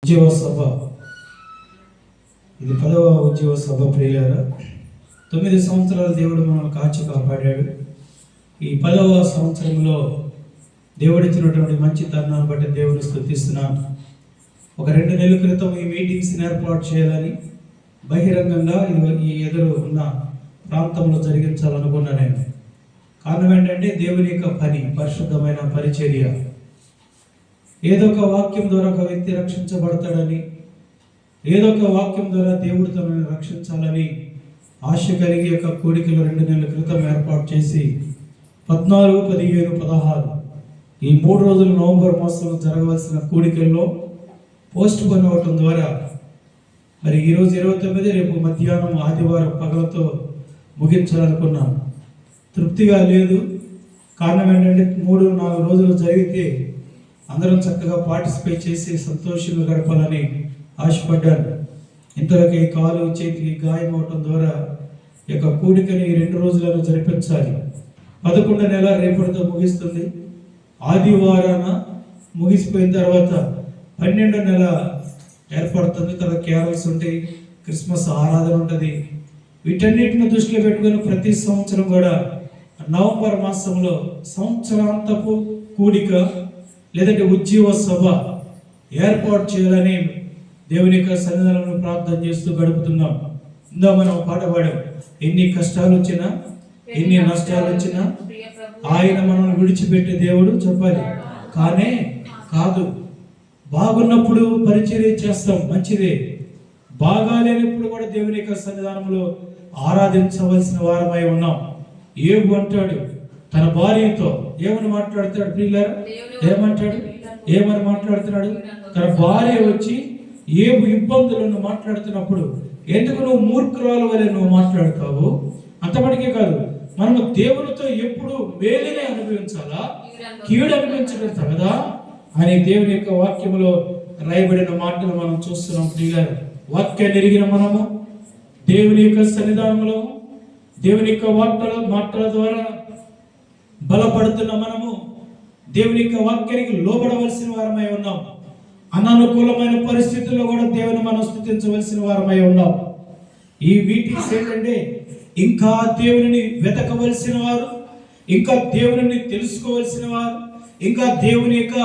ఉద్యోగ సభ, ఇది 10వ ఉద్యోగ సభ. ప్రియులారా, 9 సంవత్సరాలు దేవుడు మనల్ని కాచి కాపాడాడు. ఈ 10వ సంవత్సరంలో దేవుడిచ్చినటువంటి మంచి తరుణాన్ని బట్టి దేవుని స్తుతిస్తున్నాను. ఒక 2 నెలల క్రితం ఈ మీటింగ్స్ని ఏర్పాటు చేయాలని బహిరంగంగా ఈ ఎదురు ఉన్న ప్రాంతంలో జరిగించాలనుకున్నా నేను. కారణం ఏంటంటే దేవుని యొక్క పని, పరిశుద్ధమైన పరిచర్య. ఏదో ఒక వాక్యం ద్వారా ఒక వ్యక్తి రక్షించబడతాడని, ఏదో ఒక వాక్యం ద్వారా దేవుడు తనని రక్షించాలని ఆశ కలిగి యొక్క కోడికలు 2 నెలల క్రితం ఏర్పాటు చేసి 14, 15, 16 ఈ 3 రోజులు నవంబర్ మాసంలో జరగవలసిన కోడికల్లో పోస్ట్ పోన్ అవ్వటం ద్వారా మరి ఈరోజు 29, రేపు మధ్యాహ్నం ఆదివారం పగలతో ముగించాలనుకున్నాను. తృప్తిగా లేదు. కారణం ఏంటంటే 3-4 రోజులు జరిగితే అందరం చక్కగా పార్టిసిపేట్ చేసి సంతోషంగా గడపాలని ఆశపడ్డాను. ఇంతలోకి కాలు చేతికి గాయం అవటం ద్వారా ఈ యొక్క కూడికని 2 రోజులను జరిపించాలి. 11వ నెల రేపటితో ముగిస్తుంది. ఆదివారాన ముగిసిపోయిన తర్వాత 12వ నెల ఏర్పడుతుంది కదా. క్యారల్స్ ఉంటాయి, క్రిస్మస్ ఆరాధన ఉంటుంది. వీటన్నిటిని దృష్టిలో పెట్టుకొని ప్రతి సంవత్సరం కూడా నవంబర్ మాసంలో సంవత్సరాంతపు కూడిక లేదంటే ఉజ్జీవ సభ ఏర్పాటు చేయాలని దేవుని యొక్క సన్నిధానంలో ప్రార్థన చేస్తూ గడుపుతున్నాం. ఇందా మనం పాట పాడాం, ఎన్ని కష్టాలు వచ్చినా ఎన్ని నష్టాలు వచ్చినా ఆయన మనల్ని విడిచిపెట్టే దేవుడు చెప్పాలి. కానీ కాదు, బాగున్నప్పుడు పరిచర్య చేస్తాం, మంచిదే. బాగాలేనప్పుడు కూడా దేవుని యొక్క సన్నిధానంలో ఆరాధించవలసిన వారమై ఉన్నాం. యోబు అంటాడు తన భార్యతో ఏమని మాట్లాడతాడు ప్రియులారా? ఏమని మాట్లాడుతున్నాడు? తన భార్య వచ్చి యోబు ఇబ్బందులను మాట్లాడుతున్నప్పుడు, ఎందుకు నువ్వు మూర్ఖురాలు వలె నువ్వు మాట్లాడతావు? అంతమటికే కాదు, మనము దేవునితో ఎప్పుడు మేలునే అనుభవించాలా, కీడు అనుభవించడం తగదా అని దేవుని యొక్క వాక్యంలో రాయబడిన మాటలు మనం చూస్తున్నాం. ప్రియులారా, వాక్యాన్ని ఎరిగిన మనము దేవుని యొక్క సన్నిధానంలో దేవుని యొక్క మాటల ద్వారా బలపడుతున్న మనము దేవుని యొక్క వాక్యానికి లోబడవలసిన వారమై ఉన్నాం. అననుకూలమైన పరిస్థితుల్లో కూడా దేవుని మనం స్తుతించవలసిన వారమై ఉన్నాం. ఈ మీటింగ్స్ ఏంటంటే ఇంకా దేవుని వెతకవలసిన వారు, ఇంకా దేవుని తెలుసుకోవలసిన వారు, ఇంకా దేవుని యొక్క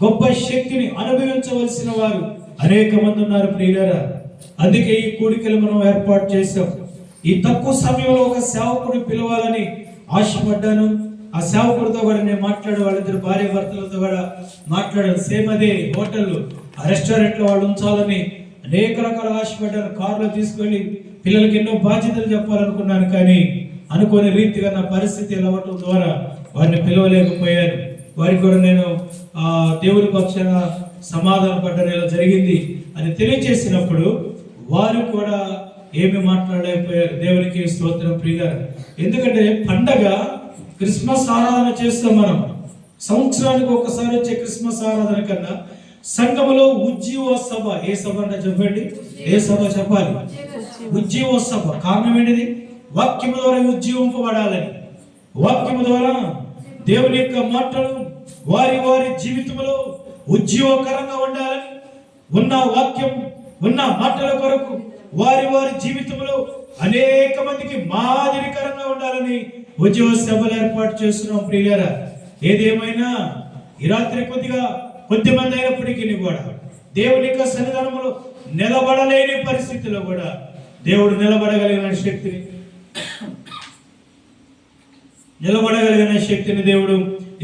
గొప్ప శక్తిని అనుభవించవలసిన వారు అనేక మంది ఉన్నారు ప్రియులారా. అందుకే ఈ కూడికలు మనం ఏర్పాటు చేశాం. ఈ తక్కువ సమయంలో ఒక సేవకుని పిలవాలని ఆశపడ్డాను. ఆ సేవకుడితో కూడా నేను మాట్లాడే, వాళ్ళిద్దరు భార్య భర్తలతో కూడా మాట్లాడాను. సేమ్ అదే హోటల్, రెస్టారెంట్లో వాళ్ళు ఉంచాలని అనేక రకాల ఆశపడ్డాను. కారులో తీసుకెళ్ళి పిల్లలకి ఎన్నో బాధ్యతలు చెప్పాలనుకున్నాను. కానీ అనుకోని రీతిగా నా పరిస్థితి ఎలా అవటం ద్వారా వారిని పిలవలేకపోయాను. వారికి కూడా నేను దేవుని పక్షాన సమాధాన పడ్డం ఇలా జరిగింది అని తెలియజేసినప్పుడు వారు కూడా ఏమి మాట్లాడలేకపోయారు. దేవునికి స్తోత్రం ప్రియులారా. ఎందుకంటే పండగ క్రిస్మస్ ఆరాధన చేస్తాం మనం. సంవత్సరానికి ఒకసారి వచ్చే క్రిస్మస్ ఆరాధన కన్నా సంఘములో ఉజ్జీవ సభ, ఏ సభ అంటే చెప్పండి, ఏ సభ చెప్పాలి? ఉజ్జీవ సభ. కారణం ఏంటిది? వాక్యము ద్వారా ఉజ్జీవింపబడాలని, వాక్యము ద్వారా దేవుని యొక్క మాటలు వారి వారి జీవితంలో ఉజ్జీవకరంగా ఉండాలని, ఉన్న వాక్యం ఉన్న మాటల కొరకు వారి వారి జీవితంలో అనేక మందికి మాదిరికరంగా ఉండాలని ఉద్యోగ సభలు ఏర్పాటు చేస్తున్నాం ప్రియులారా. ఏదేమైనా ఈ రాత్రి కొద్ది మంది అయినప్పటికీ కూడా దేవుని యొక్క సన్నిధానంలో నిలబడలేని పరిస్థితిలో కూడా దేవుడు నిలబడగలిగిన శక్తిని దేవుడు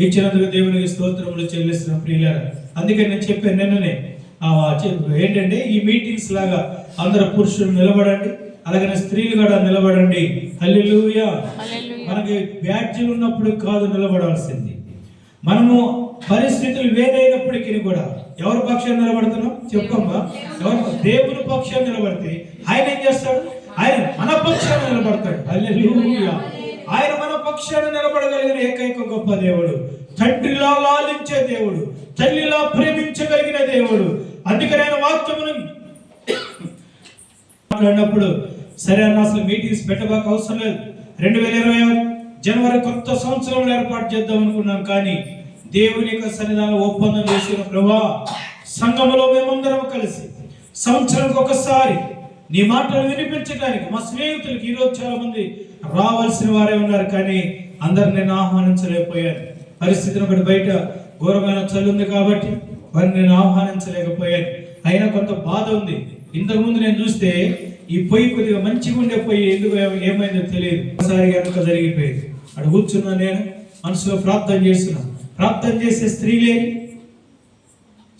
ఇచ్చినందుకు దేవునికి స్తోత్రములు చెల్లిస్తున్నాం ప్రియులారా. అందుకే నేను చెప్పాను నిన్ననే ఏంటంటే ఈ మీటింగ్స్ లాగా అందరు పురుషులు నిలబడండి, అలాగనే స్త్రీలు కూడా నిలబడండి. హల్లెలూయా. మనకి బ్యాడ్జీలు ఉన్నప్పుడు కాదు నిలబడాల్సింది, మనము పరిస్థితులు వేరైనప్పటికీ కూడా ఎవరి పక్షాన్ని నిలబడుతున్నాం చెప్పమ్మా? దేవుని పక్షాన్ని నిలబడితే ఆయన ఏం చేస్తాడు? ఆయన మన పక్షాన్ని నిలబడతాడు. హల్లెలూయా. ఆయన మన పక్షాన్ని నిలబడగలిగిన ఏకైక గొప్ప దేవుడు, తండ్రిలా లాలించే దేవుడు, తల్లిలా ప్రేమించగలిగిన దేవుడు. అందుకని ఆయన వాక్యమును మాట్లాడినప్పుడు సరే అన్న, అసలు మీటింగ్స్ పెట్టబాక అవసరం లేదు, 2026 జనవరి కొత్త సంవత్సరంలో ఏర్పాటు చేద్దాం అనుకున్నాం. కానీ దేవుని యొక్క సన్నిధానం ఒప్పందం చేసిన ప్రభువా సంఘములో మేమందరం కలిసి సంవత్సరానికి ఒకసారి నీ మాటలు వినిపించడానికి మా స్నేహితులకి ఈరోజు చాలా మంది రావాల్సిన వారే ఉన్నారు, కానీ అందరు నేను ఆహ్వానించలేకపోయాను. పరిస్థితిని ఒకటి బయట ఘోరమైన చలి ఉంది కాబట్టి వారిని నేను ఆహ్వానించలేకపోయాను. అయినా కొంత బాధ ఉంది. ఇంతకుముందు నేను చూస్తే ఈ పొయ్యి కొద్దిగా మంచిగా ఉండే పొయ్యి ఎందుకు ఏమైందో తెలియదు, ఒకసారి కనుక జరిగిపోయింది. అక్కడ కూర్చున్నా, నేను మనసులో ప్రార్థన చేస్తున్నా. ప్రార్థన చేసే స్త్రీ లేరు,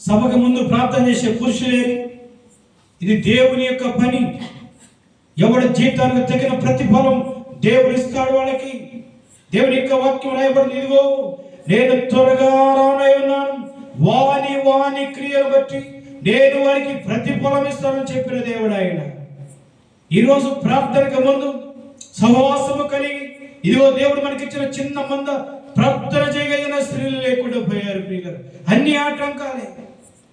సభకు ముందు ప్రార్థన చేసే పురుషులేరు. ఇది దేవుని యొక్క పని. ఎవరి జీవితానికి తగిన ప్రతిఫలం దేవుడు ఇస్తాడు వాళ్ళకి. దేవుని యొక్క వాక్యం రాయబడింది, ఇదిగో నేను త్వరగా రానై ఉన్నాను, వాని క్రియలు బట్టి నేను వారికి ప్రతిఫలం ఇస్తానని చెప్పిన దేవుడు ఆయన. ఈరోజు ప్రార్థనకు ముందు సహవాసము కలిగి, ఇదిగో దేవుడు మనకిచ్చిన చిన్న మంద ప్రార్థన చేయగలిగిన స్త్రీలు లేకుండా పోయారు. ప్రియులు, అన్ని ఆటంకాలే.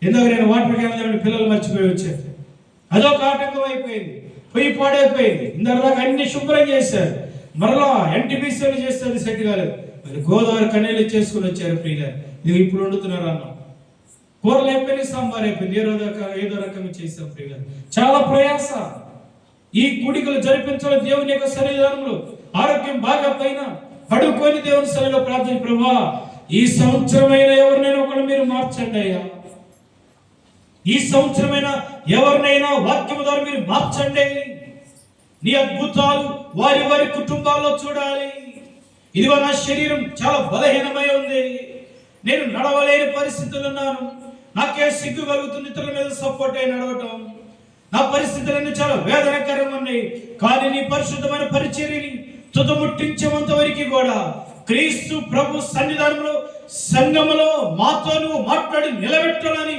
ఎందుకు నేను వాటర్ క్యాన్ పిల్లలు మర్చిపోయి వచ్చారు, అదొక ఆటంకం అయిపోయింది. పొయ్యి పాడైపోయింది. ఇందాక అన్ని శుభ్రం చేశారు, మరలా ఎన్టీపీసీలు చేస్తే అది సెట్ కాలేదు. మరి గోదావరి కన్నీళ్ళు చేసుకుని వచ్చారు. ప్రియులు, ఇది ఇప్పుడు వండుతున్నారు అన్నం, కూరలు అయిపోయింది, సాంబార్ అయిపోయింది, ఏదో రకంగా చేశాం. ప్రియులు, చాలా ప్రయాస. ఈ కూడికలు జరిపించడం దేవుని యొక్క శరీరంలో ఆరోగ్యం బాగా పైన పడుకొని దేవుని సన్నిధిలో ప్రార్థన, ప్రభువా ఈ సంవత్సరమైన ఎవరినైనా ఒకరు మీరు మార్చండి అయ్యా, ఈ సంవత్సరమైన ఎవరినైనా వాక్యం ద్వారా మీరు మార్చండి. నీ అద్భుతాలు వారి వారి కుటుంబాల్లో చూడాలి. ఇదిగో నా శరీరం చాలా బలహీనమై ఉంది, నేను నడవలేని పరిస్థితులు ఉన్నాను, నాకే సిగ్గు కలుగుతుంది ఇతరుల మీద సపోర్ట్ అయి నడవటం. నా పరిస్థితులన్నీ చాలా వేదనకరంగా ఉన్నాయి, కానీ నీ పరిశుద్ధమైన పరిచర్యని తుదముట్టించేంత వరకు కూడా క్రీస్తు ప్రభు సన్నిధానంలో సంఘములో మాతో నువ్వు మాట్లాడి నిలబెట్టాలని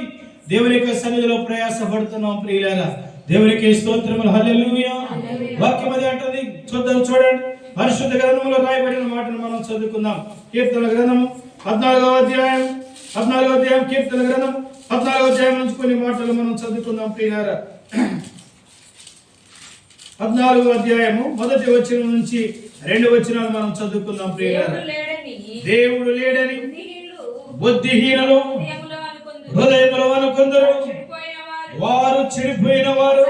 దేవుని యొక్క సన్నిధిలో ప్రయాసపడుతున్నాం. ప్రియులారా, దేవునికి స్తోత్రములు, హల్లెలూయా. వాక్యం అది అంటుంది, చూడండి. పరిశుద్ధ గ్రంథంలో రాయబడిన మాటను మనం చదువుకుందాం. కీర్తన గ్రంథము 14వ అధ్యాయం కీర్తన గ్రంథం 14వ అధ్యాయం నుంచి కొన్ని మాటలు మనం చదువుకుందాం. ప్రియులారా, 14వ అధ్యాయము 1వ వచనం నుంచి 2 వచనాలు మనం చదువుకుందాం. ప్రియులారా, దేవుడు లేడని బుద్ధిహీనులు హృదయములో అనుకొందరు, వారు చెడిపోయిన వారు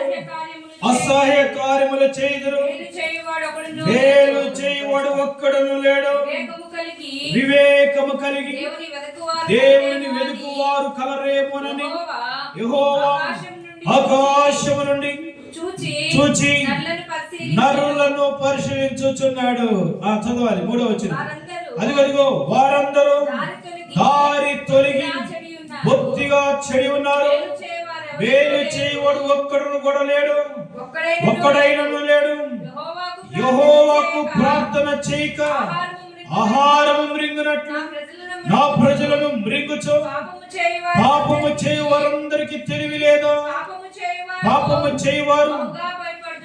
అసహ్య కార్యములు చేయుదురు, మేలు చేయువాడు ఒక్కడును లేడు, వివేకము కలిగి దేవుని వెదుకువారు కలరేమోనని యెహోవా ఆకాశము నుండి చూచి నరులను పరిశీలించుచున్నాడు. చదవాలి 3వ వచనం. అదిగో వారందరూ దారి తొలగి బొత్తిగా చెడి ఉన్నారు, మేలు చేయువాడు ఒక్కడును కూడా లేడు, ఒక్కడైనను లేడు. యెహోవాకు ప్రార్థన చేయక ఆహారము మృంగునట్లు నా ప్రజలను మృంగుచు, పాపము చేయు వారందరికీ తెలివి లేదా, పాపము చేయువారు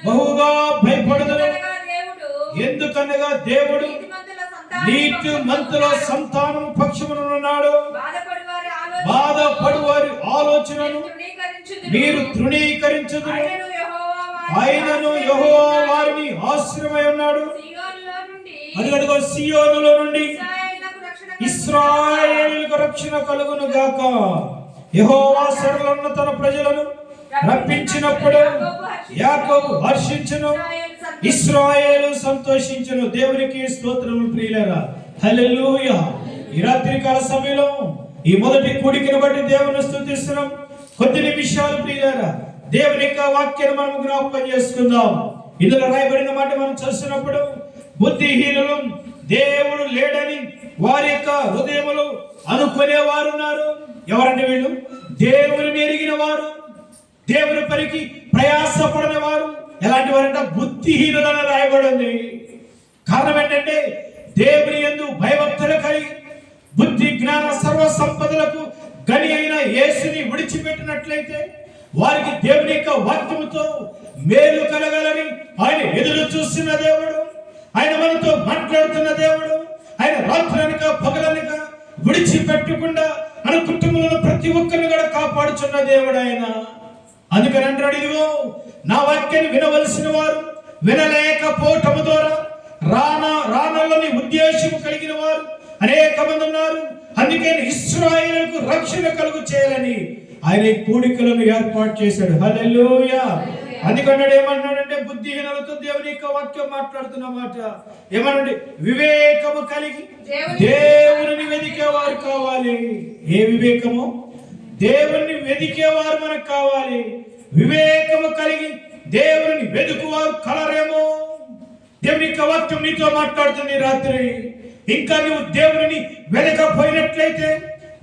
బహుగా భయపడదురు. ఎందుకనగా దేవుడు నీతిమంతుల సంతానం పక్షమునున్నాడు, బాధపడు వారి ఆలోచనను మీరు తృణీకరించుదురు, ఆయనను యెహోవా వారిని ఆశ్రయమై ఉన్నాడు. అదిగో సియోనులో నుండి ఇశ్రాయేలుకు రక్షణ కలుగును గాక. యెహోవా సర్వోన్నత తన ప్రజలను రప్పించినప్పుడు యాకోబు హర్షించును, ఇశ్రాయేలు సంతోషించును. దేవునికి స్తోత్రములు. ప్రియులారా, హల్లెలూయా. ఈ రాత్రికాల సమయంలో ఈ మొదటి కూడికను బట్టి దేవుని స్తుతిస్తున్నాం. కొద్ది నిమిషాలు ప్రియులారా దేవుని యొక్క వాక్యాన్ని మనం జ్ఞాపకం చేసుకుందాం. ఇందులో రాయబడిన మాట మనం చూసినప్పుడు, బుద్ధిహీనులు దేవుడు లేడని వారి యొక్క హృదయములు అనుకునే వారు ఉన్నారు. ఎవరంటే వీళ్ళు? దేవుని ఎరిగిన వారు, దేవుని పనికి ప్రయాసపడని వారు. ఎలాంటి వారంటే బుద్ధిహీనులని రాయబడింది. కారణం ఏంటంటే దేవుని యందు భయభక్తులు కలిగి బుద్ధి జ్ఞాన సర్వ సంపదలకు గని అయిన యేసుని విడిచిపెట్టినట్లయితే వారికి దేవుని యొక్క వాక్యముతో మేలు కలగాలని ఆయన ఎదురు చూస్తున్న దేవుడు, ఆయన మనతో మాట్లాడుతున్న దేవుడు, ఆయన రాత్రనక పగలనక విడిచిపెట్టకుండా మన కుటుంబంలో ప్రతి ఒక్కరిని కూడా కాపాడుచున్న దేవుడు ఆయన. అందుకని అంటాడు, ఇదిగో నా వాక్యాన్ని వినవలసిన వారు వినలేకపోవటము ద్వారా రానల్లని ఉద్దేశం కలిగిన వారు అనేక మంది ఉన్నారు. అందుకే ఇశ్రాయేలుకు రక్షణ కలుగు చేయాలని ఆయన ఈ కూడికలను ఏర్పాటు చేశాడు. హల్లెలూయా. అందుకన్నాడు ఏమన్నాడంటే, బుద్ధిహీనులతో దేవుని యొక్క వాక్యం మాట్లాడుతున్న మాట ఏమన్నాడు, వివేకము కలిగి దేవుని వెదికేవారు కావాలి. ఏ వివేకము? దేవుని వెదికేవారు మనకు కావాలి. వివేకము కలిగి దేవుని వెదుకువారు కలరేమో. దేవుని యొక్క వాక్యం నీతో మాట్లాడుతుంది రాత్రి. ఇంకా నువ్వు దేవుని వెదకపోయినట్లయితే,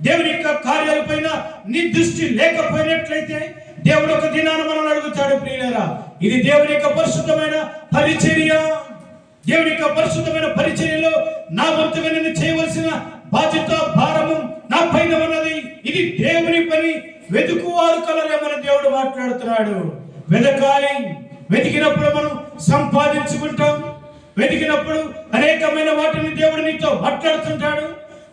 దేవుని యొక్క కార్యాలపైన నీ దృష్టి లేకపోయినట్లయితే, దేవుడు ఒక దినాన మనల్ని అడుగుతాడు, ప్రియులారా, ఇది దేవుని యొక్క పరిశుద్ధమైన పరిచర్య. దేవుని యొక్క పరిశుద్ధమైన పరిచర్యలో నా వంతుగా నేను చేయవలసిన బాధ్యత, భారము నా పైన ఉన్నది. ఇది దేవుని పని. వెతుకువారు కలరేమని దేవుడు మాట్లాడుతున్నాడు. వెదకాలి. వెతికినప్పుడు మనం సంపాదించుకుంటాం. వెతికినప్పుడు అనేకమైన వాటిని దేవుడు నీతో మాట్లాడుతుంటాడు.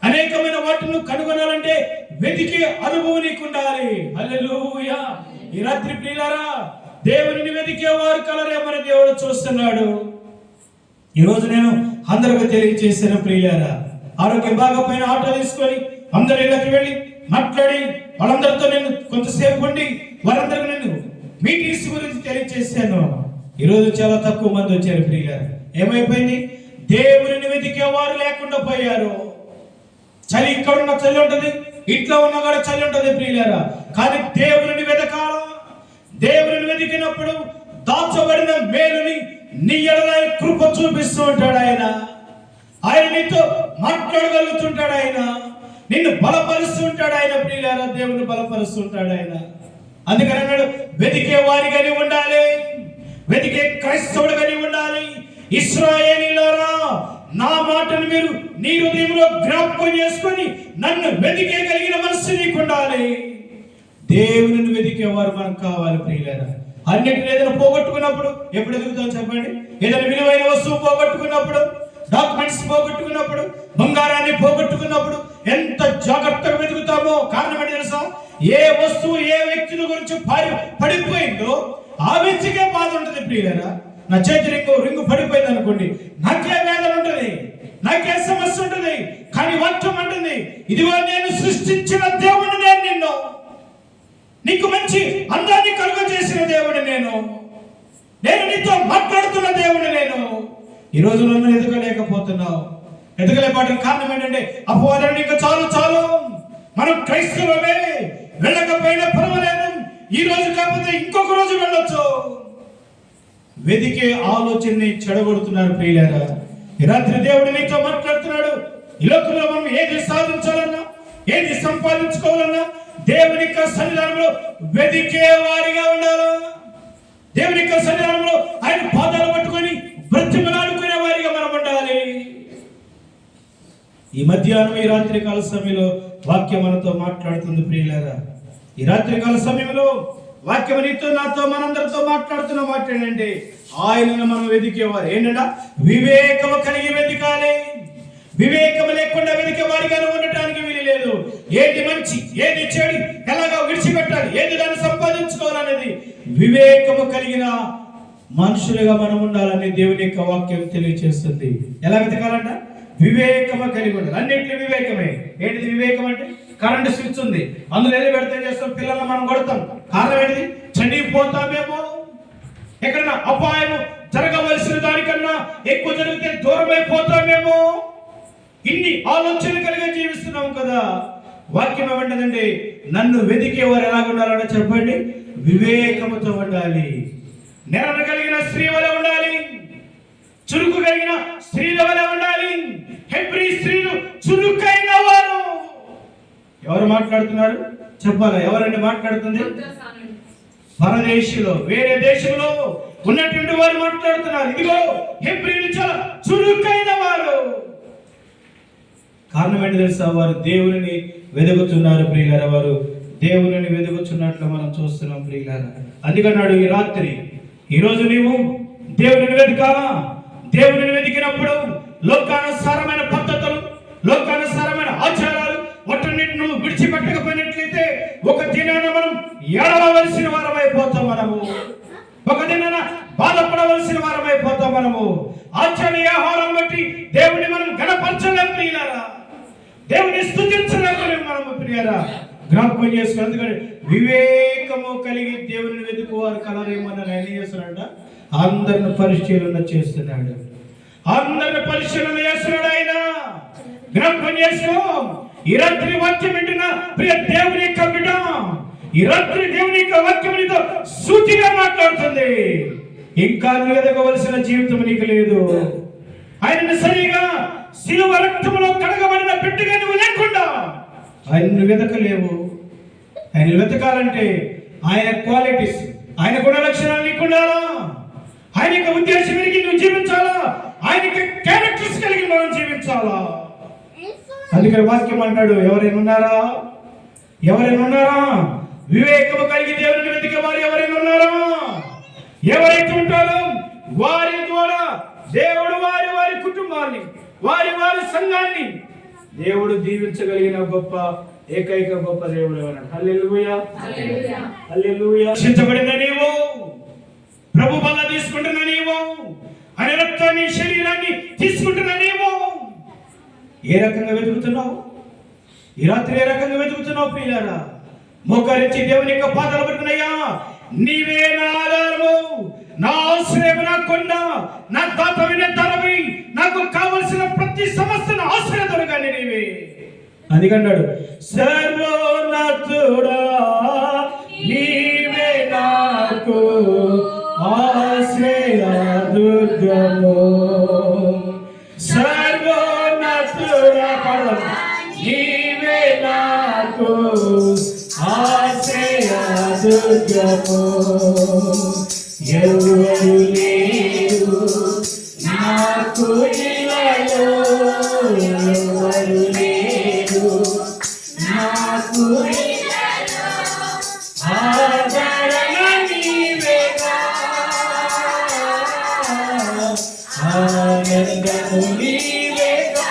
అనేకమైన వాటిని కనుగొనాలంటే వెతికే అనుభవం నీకు ఉండాలి. హల్లెలూయా. ఈ రాత్రి ప్రియులారా, దేవుని వెతికేవారు కలరేమని దేవుడు చూస్తున్నాడు. ఈరోజు నేను అందరికి తెలియజేశాను ప్రియులారా, ఆరోగ్యం బాగపోయిన ఆటో తీసుకొని అందరి ఇళ్ళకి వెళ్ళి మాట్లాడి వాళ్ళందరితో నేను కొంతసేపు ఉండి వారందరికీ నేను మీటింగ్స్ గురించి తెలియజేశాను. ఈరోజు చాలా తక్కువ మంది వచ్చారు ప్రియులారా. ఏమైపోయింది? దేవుని వెతికేవారు లేకుండా పోయారు. చలి ఇక్కడ ఉన్న చలి ఉంటుంది, ఇంట్లో ఉన్న కూడా చలి ఉంటుంది ప్రియులారా. కానీ దేవుని వెతకాల. దేవుని వెతికినప్పుడు దాచబడిన మేలుని నీ ఎడల కృప చూపిస్తూ ఉంటాడు ఆయన. ఆయన నీతో మాట్లాడగలుగుతుంటాడు. ఆయన నిన్ను బలపరుస్తూ ఉంటాడు. ఆయన ప్రియులారా, దేవుని బలపరుస్తూ ఉంటాడు ఆయన. అందుకని అన్నాడు, వెతికే వారిగానే ఉండాలి, వెతికే క్రైస్తవుడుగానే ఉండాలి. ఇశ్రాయేలీయులారా, నా మాటను మీరు నీ హృదయంలో జ్ఞాపకం చేసుకొని నన్ను వెతికేయగలిగిన మనసు నీకు ఉండాలి. దేవుని వెతికేవారు మనకు కావాలి ప్రియులారా. అన్నిటిని ఏదైనా పోగొట్టుకున్నప్పుడు ఎప్పుడు ఎదుగుతాం చెప్పండి? ఏదైనా విలువైన వస్తువు పోగొట్టుకున్నప్పుడు, డాక్యుమెంట్స్ పోగొట్టుకున్నప్పుడు, బంగారాన్ని పోగొట్టుకున్నప్పుడు ఎంత జాగ్రత్తగా వెతుకుతామో. కారణం ఏంటి తెలుసా? ఏ వస్తువు ఏ వ్యక్తిని గురించి పడిపోయిందో ఆ వ్యక్తికే బాధ ఉంటుంది ప్రియులారా. నా చేతి రింగు పడిపోయింది అనుకోండి, నాకే వేదన ఉంటుంది, నాకే సమస్య ఉంటుంది. కానీ వాక్యం అంటుంది, ఇదిగో నేను సృష్టించిన దేవుని నేను, నిన్ను నీకు మంచి అందాన్ని కలుగ చేసిన దేవుని నేను నీతో మాట్లాడుతున్న దేవుని నేను. ఈరోజు నన్ను ఎదగలేకపోతున్నావు. ఎదగలేకపోవడానికి కారణం ఏంటంటే అపవాదం. ఇంకా చాలు చాలు, మనం క్రైస్తవులమే, వెళ్ళకపోయినా పర్వాలేదు, ఈ రోజు కాకపోతే ఇంకొక రోజు వెళ్ళొచ్చు. వెదికే ఆలోచనని చెడగొడుతున్నారు ప్రియులారా. ఈ రాత్రి దేవుడు నీతో మాట్లాడుతున్నాడు. ఈ లోకంలో మనం ఏది సాధించాలన్నా, ఏది సంపాదించుకోవాలన్నా దేవుని యొక్క సన్నిధానంలో వెదికే వారిగా ఉండాలా. దేవుని యొక్క సన్నిధానంలో ఆయన పాదాలు పట్టుకొని బ్రతిమలాడుకునే వారిగా మనం ఉండాలి. ఈ మధ్యాహ్నం ఈ రాత్రికాల సమయంలో వాక్యం మనతో మాట్లాడుతుంది ప్రియులారా. ఈ రాత్రికాల సమయంలో వాక్యం నీతో నాతో మనందరితో మాట్లాడుతున్న మాట ఏంటంటే, ఆయనను మనం వెతికేవారు ఏంటంటే వివేకము కలిగి వెతకాలి. వివేకము లేకుండా వెతికే వారిగానే ఉండటానికి వీలు లేదు. ఏది మంచి, ఏది చెడు, ఎలాగా విడిచిపెట్టాలి, ఏది దాన్ని సంపాదించుకోవాలనేది వివేకము కలిగిన మనుషులుగా మనం ఉండాలని దేవుని యొక్క వాక్యం తెలియజేస్తుంది. ఎలా వెతకాలంట? వివేకము కలిగి ఉండాలి. అన్నింటిలో వివేకమే. ఏంటిది వివేకం అంటే? కరెంట్ స్విచ్ ఉంది, అందులో ఏది పెడితే చేస్తాం, పిల్లల్ని మనం కొడతాం. కారణం ఏంటిది? చనిపోతామేమో, ఎక్కడన్నా అపాయం జరగవలసిన దానికన్నా ఎక్కువ జరిగితే దూరమైపోతామేమో, ఇన్ని ఆలోచనలు కలిగి జీవిస్తున్నాం కదా. వాక్యం ఏమంటదండి, నన్ను వెతికేవారు ఎలా ఉండాలంటే చెప్పండి, వివేకముతో ఉండాలి. నెరవ కలిగిన స్త్రీ వలె ఉండాలి, చురుకు కలిగిన స్త్రీల వలె ఉండాలి. హెబ్రీ స్త్రీలు చురుకైన వారు. ఎవరు మాట్లాడుతున్నారు చెప్పాలా? ఎవరండి మాట్లాడుతుంది? పరదేశంలో, వేరే దేశంలో ఉన్నటువంటి వారు మాట్లాడుతున్నారు. ఇదిగో హెబ్రీలు చాలా చురుకైన వారు. కారణం ఏంటి తెలుసా? వారు దేవుని వెతుకుతున్నారు ప్రియులారా. వారు దేవుని వెతుకుతున్నట్లు మనం చూస్తున్నాం ప్రియులారా. అందుకన్నాడు ఈ రాత్రి, ఈరోజు నీవు దేవుని వెతకాలా. దేవుని వెతికినప్పుడు లోకానుసారమైన పద్ధతులు, లోకానుసారమైన ఆచారాలు వాటన్నిటి నువ్వు విడిచిపెట్టకపోయినట్లయితే ఒక దినాన మనం ఏడవలసిన వారమైపోతాం. మనము ఒక దినాన బాధపడవలసిన వారమైపోతాం. మనము ఆచార్య ఆహారం బట్టి దేవుని మనం గణపరచలేం ప్రియులారా, దేవుని స్తుతించలేము మనము ప్రియులారా. జ్ఞాపకం చేసుకుని. ఎందుకంటే వివేకము కలిగి దేవుని వెతుకువారు కలరేమని ఆయన చేస్తున్నాడు, అందరిని పరిశీలన చేస్తున్నాడు. అందరిని పరిశీలన చేస్తున్నాడు ఆయన. జ్ఞాపకం చేసుకో. ఈ రాత్రి వాక్యం వింటున్న ప్రియ దేవుని యొక్క బిడ్డ, ఈ రాత్రి దేవుని యొక్క వాక్యం నీతో సూటిగా మాట్లాడుతుంది. ఇంకా నువ్వు ఎదగవలసిన జీవితం నీకు లేదు. ఆయనను సరిగా శిలువ రక్తంలో కడగబడిన బిడ్డగా నువ్వు లేకుండా ఆయనను వెతకలేవు. ఆయన వెతకాలంటే ఆయన క్వాలిటీస్, ఆయన గుణ లక్షణాలు నీకు ఉండాలా. ఆయన యొక్క ఉద్దేశం కలిగి నువ్వు జీవించాలా. ఆయన యొక్క క్యారెక్టర్స్ కలిగి మనం జీవించాలా. అందుకని వాక్యం అంటాడు, ఎవరైనా ఉన్నారా, ఎవరైనా ఉన్నారా, వివేకము కలిగి దేవుని వెతికే వారు ఎవరైనా ఉన్నారా? ఎవరైతే ఉంటారో వారి ద్వారా దేవుడు వారి వారి కుటుంబాన్ని, వారి వారి సంఘాన్ని దేవుడు దీవించగలిగిన గొప్ప ఏకైక గొప్ప దేవుడు అన్నాడు. హల్లెలూయా, హల్లెలూయా. రక్షించబడిన నీవు, ప్రభు బల్ల తీసుకుంటున్న నీవు, ఆయన రక్తాన్ని శరీరాన్ని తీసుకుంటున్న నీవు ఏ రకంగా వెతుకుతున్నావు? ఈ రాత్రి ఏ రకంగా వెతుకుతున్నావు ప్రియులారా? మోకరించి దేవుని యొక్క పాదాలు పట్టుకున్నాయా, నీవే నా ఆధారము, నా ఆశ్రయము, నా కొండ, నా దాతమైన ధరవి, నాకు కావలసిన ప్రతి సమస్యను ఆశ్రయదుడుగానే నీవే. అందుకన్నాడు, సర్వోన్నతుడా నీవే నాకు ఆశ్రయదుర్గము. సర్వోన్నతుడా నీవే నాకు ఆశ్రయదుర్గము. ఎవరు లేరు నాకు ఇలాలో, ఎవరు లేరు నాకు ఇలాలో, ఆదరణ నీవేగా, ఆనందము నీవేగా,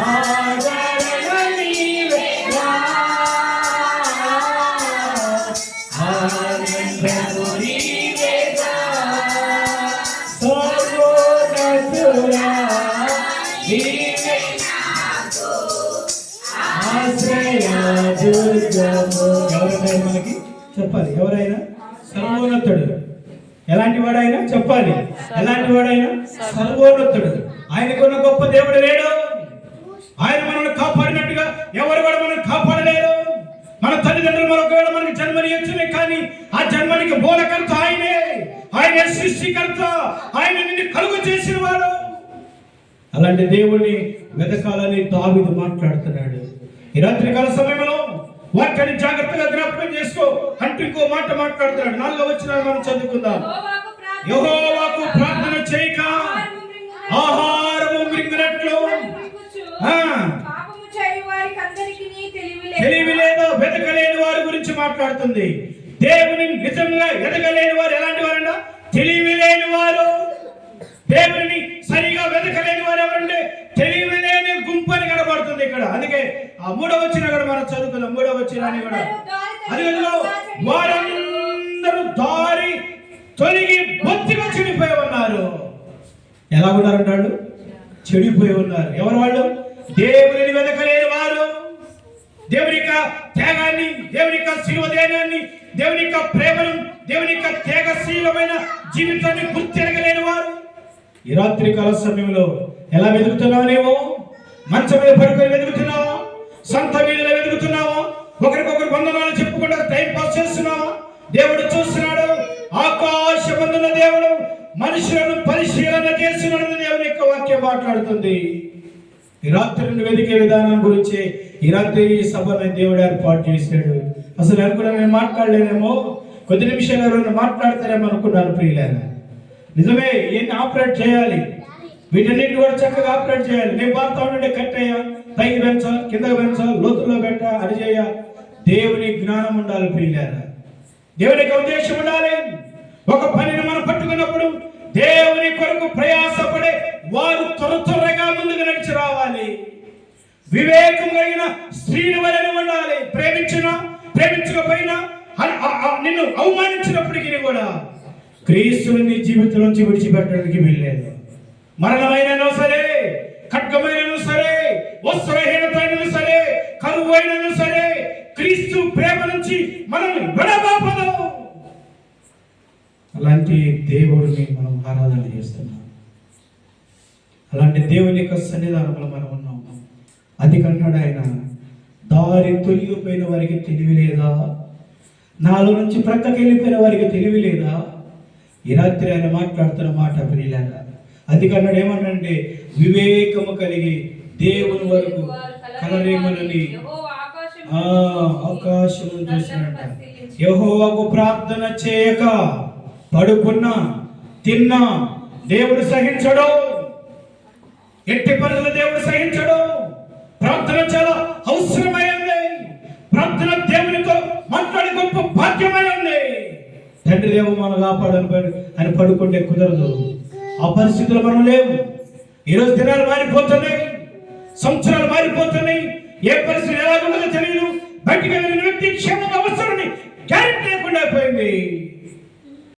ఆదరణ నీవేగా, ఆనందము నీవేగా. సర్వోన్నతుడా నీవే నాకు ఆశ్రయదుర్గము. ఎవరైనా మనకి చెప్పాలి, ఎవరైనా సర్వోన్నతుడు. ఎలాంటి వాడైనా చెప్పాలి, ఎలాంటి వాడైనా సర్వోన్నతుడు. ఆయనకున్న గొప్ప దేవుడు లేడు. ఆయన మనల్ని కాపాడినట్టుగా ఎవరు కూడా మనం కాపాడలేరు. మన తల్లిదండ్రులు మరొకవేళ మనకి జన్మనియొచ్చునే, కానీ ఆ జన్మనికి బోధకర్త ఆయనే, ఆయనే సృష్టికర్త, ఆయన నిన్ను కలుగు చేసిన వాడు. అలాంటి దేవుణ్ణి వెతకాలని దావీదు మాట్లాడుతున్నాడు. ఈ రాత్రికాల సమయంలో వాక్యాన్ని జాగ్రత్తగా జ్ఞాపకం చేసుకో. అంటే ఇంకో మాట మాట్లాడుతున్నాడు. 4వ వచనాన్ని మనం చదువుకుందాం. యెహోవాకు ప్రార్థన చేయక ఆహారము మృంగినట్లు తెలివి లేదా వెతకలేని వారి గురించి మాట్లాడుతుంది. దేవుని నిజంగా వెతకలేని వారు ఎలాంటి వారంట? తెలివి లేని వారు. దేవుని సరిగా వెతకలేని వారు ఎవరంటే తెలివి లేని గుంపు అని కనబడుతుంది ఇక్కడ. అందుకే ఆ 3వ వచనం కూడా మనం చదువుకుందాం. 3వ వచనాన్ని కూడా అదిగో వారందరూ దారి తొలగి బొత్తిగా చెడిపోయి ఉన్నారు. ఎలా ఉన్నారంటాడు? చెడిపోయి ఉన్నారు. ఎవరు వాళ్ళు? దేవుని వెతకలేని వారు. దేవుని యొక్క త్యాగాన్ని, దేవుని యొక్క శిలువ ధ్యానాన్ని, దేవుని యొక్క ప్రేమను, దేవుని యొక్క త్యాగశీలమైన జీవితాన్ని గుర్తిరగలేని వారు. ఈ రాత్రి కాల సమయంలో ఎలా వెతుకుతున్నావు? నీవు మంచం మీద పడుకొని వెతుకుతున్నావా? సంత వీధిలో వెతుకుతున్నావా? ఒకరికొకరు వందనాలు చెప్పుకుంటూ టైం పాస్ చేస్తున్నావా? దేవుడు చూస్తున్నాడు. ఆకాశమందున దేవుడు మనుషులను పరిశీలన చేస్తున్నాడని దేవుని యొక్క వాక్యం మాట్లాడుతుంది. ఈ రాత్రి వెతికే విధానం గురించి ఈ రాత్రి ఈ సభను దేవుడు ఏర్పాటు చేశాడు. అసలు అనుకున్నా నేను మాట్లాడలేనేమో, కొద్ది నిమిషాలు ఎవరైనా మాట్లాడతారేమో అనుకున్నాను ప్రియులారా. నిజమే, ఎన్ని ఆపరేట్ చేయాలి, వీటన్నిటిని కూడా చక్కగా ఆపరేట్ చేయాలి. నేను పాడుతా ఉంటే కట్టయ్యా, పైకి పెంచా, కిందకి పెంచా, లోతుల్లో పెట్ట, అది చేయ. దేవుని జ్ఞానం ఉండాలి ప్రియులారా. దేవునికి ఉద్దేశం ఉండాలి. ఒక పనిని మనం పట్టుకున్నప్పుడు దేవుని కొరకు ప్రయాసపడే వారు త్వరగా ముందుకు నడిచి రావాలి. వివేకం కలిగిన స్త్రీని వలె ఉండాలి. ప్రేమించకపోయినా నిన్ను అవమానించినప్పటికీ కూడా క్రీస్తుని నీ జీవితం నుంచి విడిచిపెట్టడానికి వెళ్ళలేదు. మరణమైనను సరే, ఖడ్గమైనను సరే, వస్త్రహీనతైనను సరే, అయినా సరే క్రీస్తు ప్రేమ నుంచి మనల్ని విడబాపదు. అలాంటి దేవుడిని మనం ఆరాధన చేస్తున్నాం. అలాంటి దేవుని యొక్క సన్నిధానంలో మనం ఉన్నాం. అది కన్నాడు ఆయన, దారి తొలగిపోయిన వారికి తెలివి లేదా, నాలో నుంచి ప్రక్కకి వెళ్ళిపోయిన వారికి తెలివి లేదా. ఈ రాత్రి ఆయన మాట్లాడుతున్న మాట వినలేదా. అది కన్నాడు ఏమన్నంటే, వివేకము కలిగి దేవుని వరకు కలరేమనని ఆకాశం చూసినట్ట. యెహోవాకు ప్రార్థన చేయక పడుకున్నా తిన్నా దేవుడు సహించడు. ఎట్టి పరిస్థితుల్లో దేవుడు సహించడు. ప్రార్థన చాలా అవసరమైంది. ప్రార్థన దేవునితో మాట్లాడే గొప్ప భాగ్యమైంది. తండ్రి దేవు మనం కాపాడని అని పడుకుంటే కుదరదు. ఆ పరిస్థితులు మనం లేవు. ఈరోజు దినాలు మారిపోతున్నాయి, సంవత్సరాలు మారిపోతున్నాయి. ఏ పరిస్థితి ఎలా ఉండదో తెలియదు. బయటికి వెళ్ళిన వ్యక్తి క్షేమం అవసరం గ్యారెంటీ లేకుండా అయిపోయింది.